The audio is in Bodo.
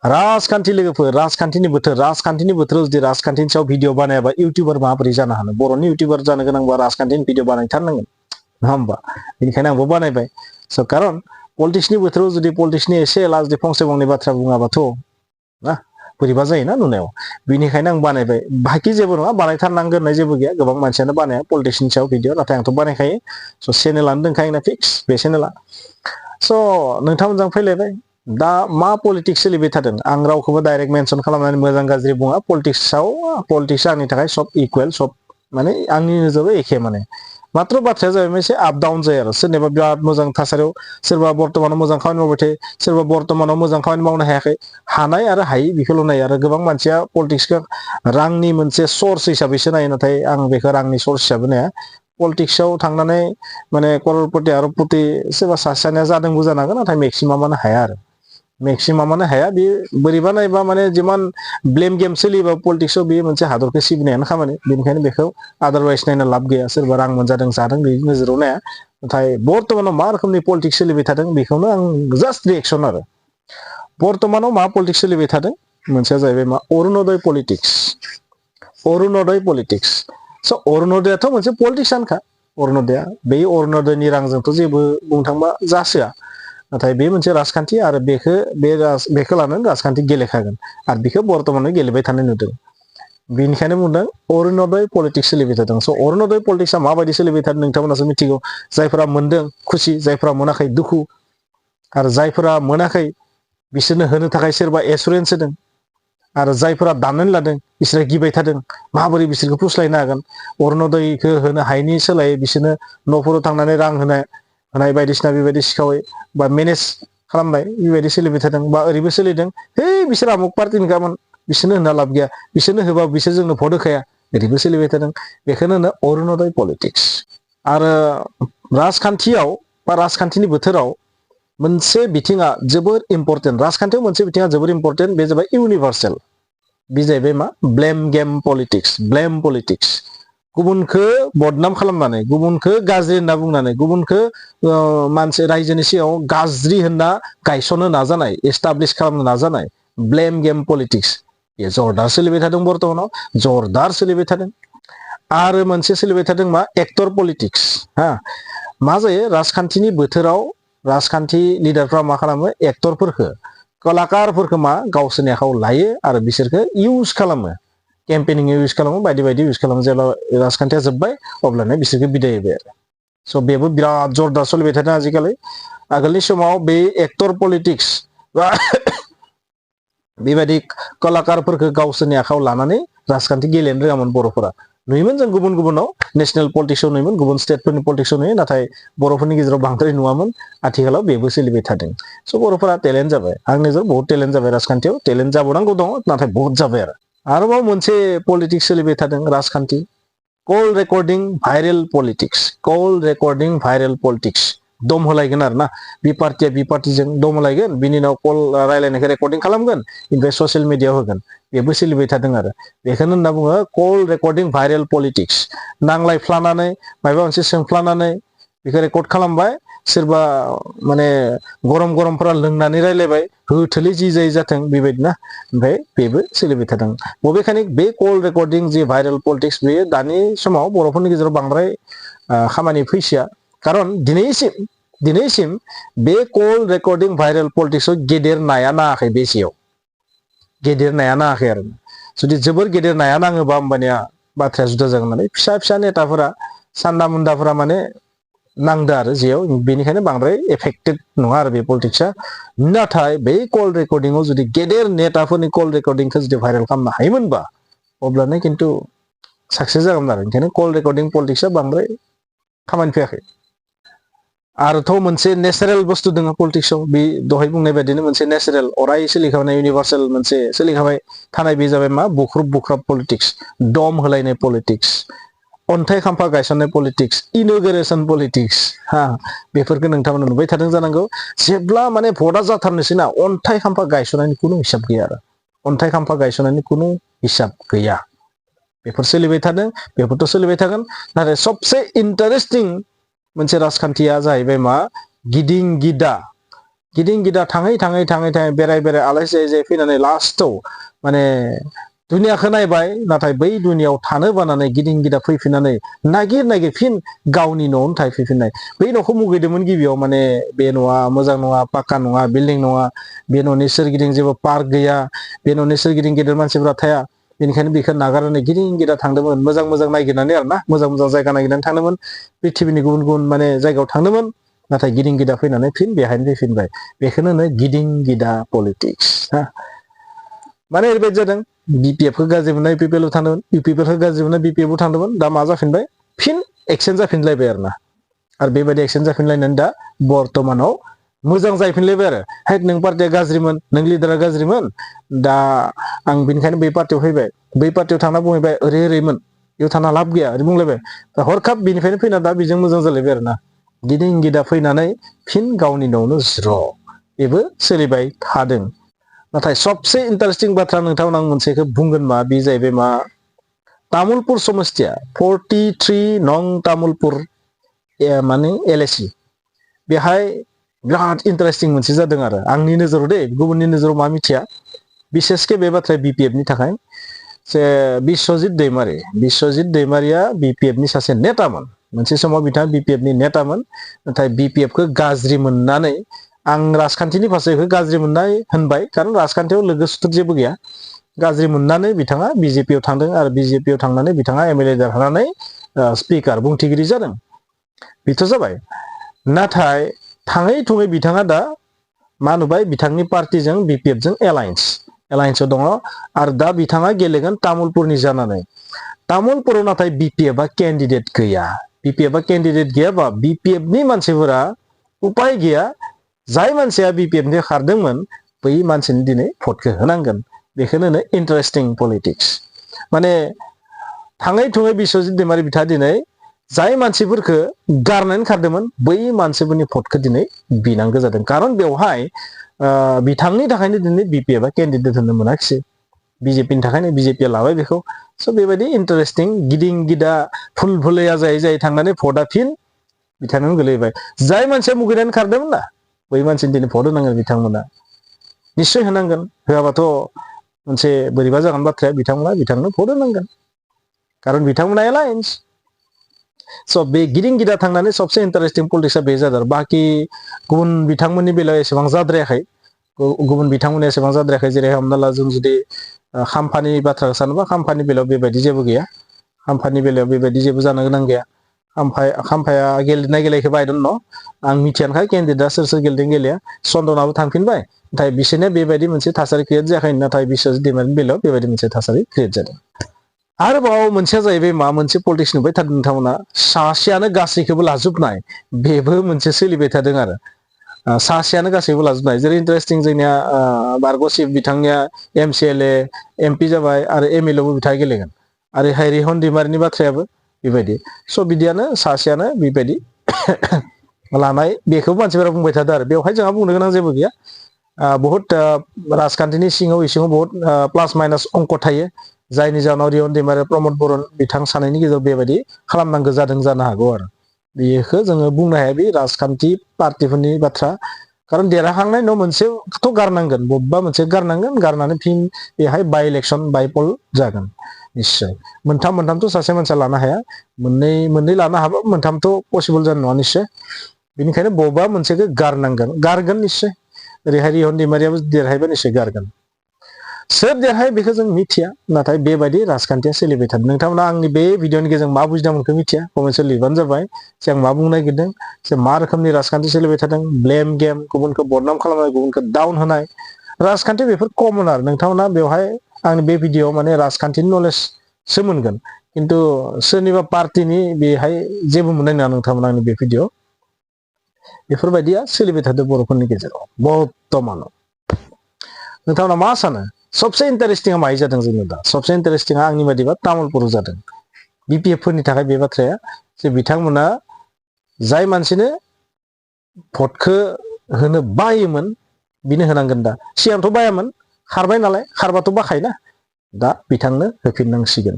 राजखान्थि लोगोफोर राजखान्थिनि बोथोराव जुदि राजखान्थिनि सायाव भिडिअ बानायाबा इउटिउबार माबोरै जानो हानो बर'नि इउटिउबार जानो गोनांबा राजखान्थिनि भिडिअ बानायथारनांगोन नङा होमबा बेनिखायनो आंबो बानायबाय स' खारन पलिटिक्सनि बोथोराव जुदि पलिटिक्सनि एसे एला जुदि फंसे फंनै बाथ्रा बुङाबाथ' ना बोरैबा जायोना नुनायाव बिनिखायनो आं बानायबाय बाखि जेबो नङा बानायथारनांगोन होननाय जेबो गैया गोबां मानसियानो बानाया पलिटिक्सनि सायाव भिडिअ नाथाय आंथ' बानायखायो स' चेनेलानो दंखायो आंना फिक्स बे चेनेला स' नोंथांमोनजों फैलायबाय दा मा पलिटिक्स सोलिबाय थादों आं रावखौबो डाइरेक्ट मेनसन खालामनानै मोजां गाज्रि बुङा पलिटिक्सआ आंनि थाखाय सब इकुवेल सब माने आंनि नोजोराव एखे माने मात्र बाथ्राया जाबाय एसे आप डाउन जायो आरो सोरनिबा बिराद मोजां थासारियाव सोरबा बर्तमानाव मोजां खामानि मावबाय थायो सोरबा बर्तमानाव मोजां खामानि मावनो हायाखै हानाय आरो हायि बेखौल' नायो आरो गोबां मानसिया पलिटिक्सखौ रांनि मोनसे सर्स हिसाबैसो नायो नाथाय आं बेखौ रांनि सर्स हिसाबै नाया पलिटिक्सआव थांनानै माने कररपति आरबपति सोरबा सासेया जादोंबो जानांगोन नाथाय मेक्सिमामानो हाया आरो मेक्सिमामानो हाया बे बोरैबा नायबा माने जिमान ब्लेम गेम सोलियोबा पलिटिक्सआव बेयो मोनसे हादरखौ सिबिनायानो खामानि बेनिखायनो बेखौ आदारवाइज नायना लाब गैया सोरबा रां मोनजादों जादों बे नोजोराव नाया नाथाय बर्तमानाव मा रोखोमनि पलिटिक्स सोलिबाय थादों बेखौनो आं जास्ट रिएक्सन आरो बर्तमानाव मा पलिटिक्स सोलिबाय थादों मोनसेया जाहैबाय मा अरुणोदय पलिटिक्स स' अरुणोदयाथ' मोनसे पलिटिक्सआनोखा अरुणोदया बे अरुणोदयनि रांजोंथ' जेबो बुंनो थांबा जासोआ नाथाय बे मोनसे राजखान्थि आरो बेखौ लानानै राजखान्थि गेलेखागोन आरो बेखौ बर्तमानाव गेलेबाय थानाय नुदों बेनिखायनो बुंदों अरुणोदय पलिटिक्स सोलिबाय थादों स' अरुणोदय पलिटिक्सआ माबायदि सोलिबाय थादों नोंथांमोनासो मिथिगौ जायफोरा मोनदों खुसि जायफोरा मोनाखै दुखु आरो जायफोरा मोनाखै बिसोरनो होनो थाखाय सोरबा एसुरेन्स होदों आरो जायफोरा दाननानै लादों बिसोरो गिबाय थादों माबोरै बिसोरखौ फुस्लायनो हागोन अरुणोदयखौ होनो हायैनि सोलायै बिसोरनो न'फोराव थांनानै रां होनाय बायदिसिना बेबायदि सिखावै बा मेनेज खालामनाय बेबायदि सोलिबाय थादों बा ओरैबो सोलिदों है बिसोर आमुक पार्टिनिखामोन बिसोरनो होना लाब गैया बिसोरनो होबा बिसोर जोंनो भट होखाया ओरैबो सोलिबाय थादों बेखौनो होनो अरुणोदय पलिटिक्स आरो राजखान्थियाव बा राजखान्थिनि बोथोराव मोनसे बिथिङा जोबोर इम्पर्टेन्ट राजखान्थियाव मोनसे बिथिङा जोबोर इम्पर्टेन्ट बे जाबाय इउनिभार्सेल बे जाहैबाय मा ब्लेम गेम पलिटिक्स गुबुनखौ बदनाम खालामनानै गुबुनखौ गाज्रि होनना बुंनानै गुबुनखौ मानसि रायजोनि सिगाङाव गाज्रि होनना गायसननो नाजानाय एस्टाब्लिश खालामनो नाजानाय ब्लेम गेम पलिटिक्स बे जरदार सोलिबाय थादों बर्तमानाव जरदार सोलिबाय थादों आरो मोनसे सोलिबाय थादों मा एक्टर पलिटिक्स मा जायो राजखान्थिनि बोथोराव राजखान्थि लिडारफ्रा मा खालामो एक्टरफोरखौ कलाकारफोरखौ मा गावसोरनि आखायाव लायो आरो बिसोरखौ इउज खालामो केम्पेनिं इउज खालामो बायदि बायदि इउज खालामो जेब्ला राजखान्थिया जोब्बाय अब्लानो बिसोरखौ बिदाय होबाय आरो स' बेबो बिराद जरदार सोलिबाय थादों आजिखालि आगोलनि समाव बे एक्टर पलिटिक्स बा बेबायदि कलाकारफोरखौ गावसोरनि आखायाव लानानै राजखान्थि गेलेनो रोङामोन बर'फोरा नुयोमोन जों गुबुनाव नेसनेल पलिटिक्सआव नुयोमोन गुबुन स्टेटफोरनि पलिटिक्सआव नुयो नाथाय बर'फोरनि गेजेराव बांद्राय नुवामोन आथिखालाव बेबो सोलिबाय थादों स' बर'फोरा टेलेन्ट जाबाय आंनि नोजोराव बहुत टेलेन्ट जाबाय राजखान्थियाव टेलेन्ट जाबावनांगौ दङ नाथाय बहुत जाबाय आरोबाव मोनसे पलिटिक्स सोलिबाय थादों राजखान्थि कल रेकर्डिं भाइरेल पलिटिक्स दम होलायगोन आरो ना बि पार्टिया बि पार्टिजों दम होलायगोन बिनि उनाव कल रायलायनायखौ रेकर्डिं खालामगोन ओमफ्राय ससियेल मिडियायाव होगोन बेबो सोलिबाय थादों आरो बेखौनो होनना बुङो कल रेकर्डिं भाइरेल पलिटिक्स नांलायफ्लानानै माबा मोनसे सोंफ्लानानै बेखौ रेकर्ड खालामबाय सोरबा माने गरमफोरा लोंनानै रायलायबाय होथोलै जि जायो जाथों बेबायदिना ओमफ्राय बेबो सोलिबाय थादों बबेखानि बे कल रेकर्डिं जि भाइरेल पलिटिक्स बेयो दानि समाव बर'फोरनि गेजेराव बांद्राय खामानि फैसिया खारन दिनैसिम बे कल रेकर्डिं भाइरेल पलिटिक्सआव गेदेर नाया नाङाखै बेसेयाव गेदेर नाया नाङाखै आरो जुदि जोबोर गेदेर नाया नाङोबा होमबानिया बाथ्राया जुदा जागोन नालाय फिसा नेताफोरा सान्दा मुन्दाफोरा माने नांदो आरो जेयाव बेनिखायनो बांद्राय एफेक्टेड नङा आरो बे पलिटिक्सआ नाथाय बे कल रेकर्डिंआव जुदि गेदेर नेताफोरनि कल रेकर्डिंखौ जुदि भाइरेल खालामनो हायोमोनबा अब्लानो खिन्थु साक्सेस जागौमोन आरो ओंखायनो कल रेकर्डिं पलिटिक्सआ बांद्राय खामानि फैयाखै आरोथ' मोनसे नेचारेल बुस्थु दङ पलिटिक्सआव बे दहाय बुंनाय बायदिनो मोनसे नेचारेल अराय सोलिखानाय इउनिभार्सेल मोनसे सोलिखाबाय थानाय बे जाबाय मा बुख्रुब पलिटिक्स दम होलायनाय पलिटिक्स अन्थाइ खाम्फा गायसननाय पलिटिक्स इन'ग्रेसन पलिटिक्स बेफोरखौ नोंथांमोना नुबाय थादों जानांगौ जेब्ला माने भटआ जाथारनोसै ना अन्थाइ खाम्फा गायसननायनि खुनु हिसाब गैया आरो अन्थाइ खाम्फा गायसननायनि खुनु हिसाब गैया बेफोर सोलिबाय थादों बेफोरथ' सोलिबाय थागोन नाथाय सबसे इन्टारेस्टिं मोनसे राजखान्थिया जाहैबाय मा गिदिं गिदा गिदिं गिदा थाङै बेराय आलाय जाय फैनानै लास्टआव माने दुनियाखौ नायबाय नाथाय बै दुनियाव थानो बानानै गिदिं गिदा फैफिननानै नागिर फिन गावनि न'आवनो थाफैफिननाय बै न'खौ मुगैदोंमोन गिबियाव माने बे न'आ मोजां नङा पाक्का नङा बिल्डिं नङा बे न'नि सोरगिदिं जेबो पार्क गैया बे न'नि सोरगिदिं गेदेर मानसिफोरा थाया बेनिखायनो बेखौ नागारनानै गिदिं गिदा थांदोंमोन मोजां नागिरनानै आरोना मोजां जायगा नागिरनानै थांदोंमोन पृथ्बीनि गुबुन माने जायगायाव थांदोंमोन नाथाय गिदिं गिदा फैनानै फिन बेहायनो फैफिनबाय बेखौनो होनो गिदिं गिदा पलिटिक्स माने ओरैबायदि जादों बिपिएफखौ गाज्रि मोननाय इउपिपिएलआव थांदोंमोन इउपिपिएलखौ गाज्रि मोननाय बिपिएफआव थांदोंमोन दा मा जाफिनबाय फिन एक्सचेन्ज जाफिनलायबाय आरोना आरो बेबायदि एक्सचेन्ज जाफिनलायनानै दा बर्तमानाव मोजां जाफिनलायबाय आरो हेक नों पार्टिया गाज्रिमोन नों लिडारा गाज्रिमोन दा आं बेनिखायनो बै पार्टियाव फैबाय बै पार्टियाव थांना बुंहैबाय ओरैमोन बेयाव थाना लाब गैया ओरै बुंलायबाय दा हरखाब बेनिफ्रायनो फैना दा बेजों मोजां जालायबाय आरोना गिदिं गिदा फैनानै फिन गावनि न'आवनो ज्र' बेबो सोलिबाय थादों नाथाय सबसे इन्टारेस्टिं बाथ्रा नोंथांमोन आं मोनसेखौ बुंगोन मा बे जाहैबाय मा तामुलपुर समस्तिया 43 नं तामुलपुर माने एलएसि बेहाय बिराद इन्टारेस्टिं मोनसे जादों आरो आंनि नोजोराव दे गुबुननि नोजोराव मा मिथिया बिसेसके बे बाथ्राया बिपिएफनि थाखाय जे बिस्वजित दैमारिया बिपिएफनि सासे नेतामोन मोनसे समाव बिथाङा बिपिएफनि नेतामोन नाथाय बिपिएफखौ गाज्रि मोननानै आं राजखान्थिनि फारसे गाज्रि मोननाय होनबाय कारण राजखान्थियाव लोगो सुथुर जेबो गैया गाज्रि मोननानै बिथाङा बिजेपियाव थांदों आरो बिजेपियाव थांनानै बिथाङा एमएलए जानानै स्पिकार बुंथिगिरि जादों बेथ' जाबाय नाथाय थाङै थुङै बिथाङा दा मा नुबाय बिथांनि पार्टिजों बिपिएफजों एलायन्सआव दङ आरो दा बिथाङा गेलेगोन तामुलपुरनि जानानै तामुलपुराव नाथाय बिपिएफआ केन्डिडेट गैया बिपिएफआ केन्डिडेट गैयाबा बिपिएफनि मानसिफोरा उपाय गैया जाय मानसिया बिपिएफनि खारदोंमोन बै मानसिनि दिनै भटखौ होनांगोन बेखौनो होनो इन्टारेस्टिं पलिटिक्स माने थाङै थुङै बिस्वजित दैमारि बिथाङा दिनै जाय मानसिफोरखौ गारनानै खारदोंमोन बै मानसिफोरनि भटखौ दिनै बिनांगौ जादों खारन बेवहाय बिथांनि थाखायनो दिनै बिपिएफआ केन्डिडेट होनो मोनाखिसै बिजेपिनि थाखायनो बिजेपिया लाबाय बेखौ स' बेबायदि इन्टारेस्टिं गिदिं गिदा फुलफुलैया जायै थांनानै भटआ फिन बिथांनाव गोलैबाय जाय मानसिया मुगैनानै खारदोंमोन ना बै मानसिनि दिनै भट होनांगोन बिथांमोना निश्चय होनांगोन होआबाथ' मोनसे बोरैबा जागोन बाथ्राया बिथांनो भट होनांगोन खारन बिथांमोना एलायन्स स' बे गिदिं गिदा थांनानै सबसे इन्टारेस्टिं पलिटिक्सआ बे जादों बाखि गुबुन बिथांमोननि बेलायाव एसेबां जाद्रायाखै गुबुन बिथांमोननि एसेबां जाद्रायाखै जेरै हमना ला जों जुदि खाम्फानि बाथ्राखौ सानोबा खाम्फानि बेलायाव बेबायदि जेबो गैया खाम्फानि बेलायाव बेबायदि जेबो जानो गोनां गैया खाम्फाया गेलेनाय गेलेयैखौ बायदों न' आं मिथियानोखा केन्डिडेटआ सोर गेलेदों गेलेया चन्दनाबो थांफिनबाय नाथाय बिसोरनिया बेबायदि मोनसे थासारि क्रियेट जायाखै नाथाय बिस्वजित दैमारिनि बेलायाव बेबायदि मोनसे थासारि क्रियेट जादों आरोबाव मोनसेया जाहैबाय मा मोनसे पलिटिक्स नुबाय थादों नोंथांमोना सासेयानो गासैखौबो लाजोबनाय बेबो मोनसे सोलिबाय थादों आरो सासेयानो गासैबो लाजोबनाय जेरै इन्टारेस्टिं जोंनिया बारग'सिब बिथांनिया एमसिएलए एमपि जाबाय आरो एमएलएआवबो बिथाङा गेलेगोन आरो रिहन दैमारिनि बाथ्रायाबो बेबायदि स' बिदियानो सासेयानो बेबायदि लानाय बेखौ मानसिफोरा बुंबाय थादों आरो बेवहाय जोंहा बुंनो गोनां जेबो गैया बहुत राजखान्थिनि सिङाव बहुत प्लास माइनास अंक थायो जायनि जाहोनाव रिहन दैमारि प्रमद बरन बिथां सानैनि गेजेराव बेबायदि खालामनांगौ जादों जानो हागौ आरो बेखौ जोङो बुंनो हाया बे राजखान्थि पार्टिफोरनि बाथ्रा खारन देरहाखांनायनि उनाव मोनसेथ' गारनांगोन बबेबा मोनसे गारनांगोन गारनानै फिन बेहाय बाइ इलेक्सन बाइपल जागोन निश्चय मोनथामथ' सासे मानसिया लानो हाया मोननै लानो हाबा मोनथामथ' पसिबल जानाय नङा निश्चय बेनिखायनो बबेबा मोनसेखौ गारगोन निश्चय ओरैहाय रिहन दैमारियाबो देरहायबा निश्चय गारगोन सोर देरहाय बेखौ जों मिथिया नाथाय बेबायदि राजखान्थिया सोलिबाय थादों नोंथांमोना आंनि बे भिडिअनि गेजेरजों मा बुजिदोंमोनखौ मिथिया कमेन्टआव लिरबानो जाबाय जे आं मा बुंनो नागिरदों जे मा रोखोमनि राजखान्थि सोलिबाय थादों ब्लेम गेम गुबुनखौ बदनाम खालामनाय गुबुनखौ डाउन होनाय राजखान्थि बेफोर कमन आरो नोंथांमोना बेवहाय आंनि बे भिडिअआव माने राजखान्थिनि नलेजसो मोनगोन खिन्थु सोरनिबा पार्टिनि बेहाय जेबो मोननाय नङा नोंथांमोना आंनि बे भिडिअ बेफोरबायदिया सोलिबाय थादों बर'फोरनि गेजेराव बर्तमानाव नोंथांमोना मा सानो सबसे इन्टारेस्टिंआ माय जादों जोंनो दा सबसे इन्टारेस्टिंआ आंनि बायदिबा तामुलपुराव जादों बिपिएफफोरनि थाखाय बे बाथ्राया जे बिथांमोना जाय मानसिनो भटखौ होनो बायोमोन बिनो होनांगोन दा सिगांथ' बायामोन खारबाय नालाय खारबाथ' बाखायोना दा बिथांनो होफिननांसिगोन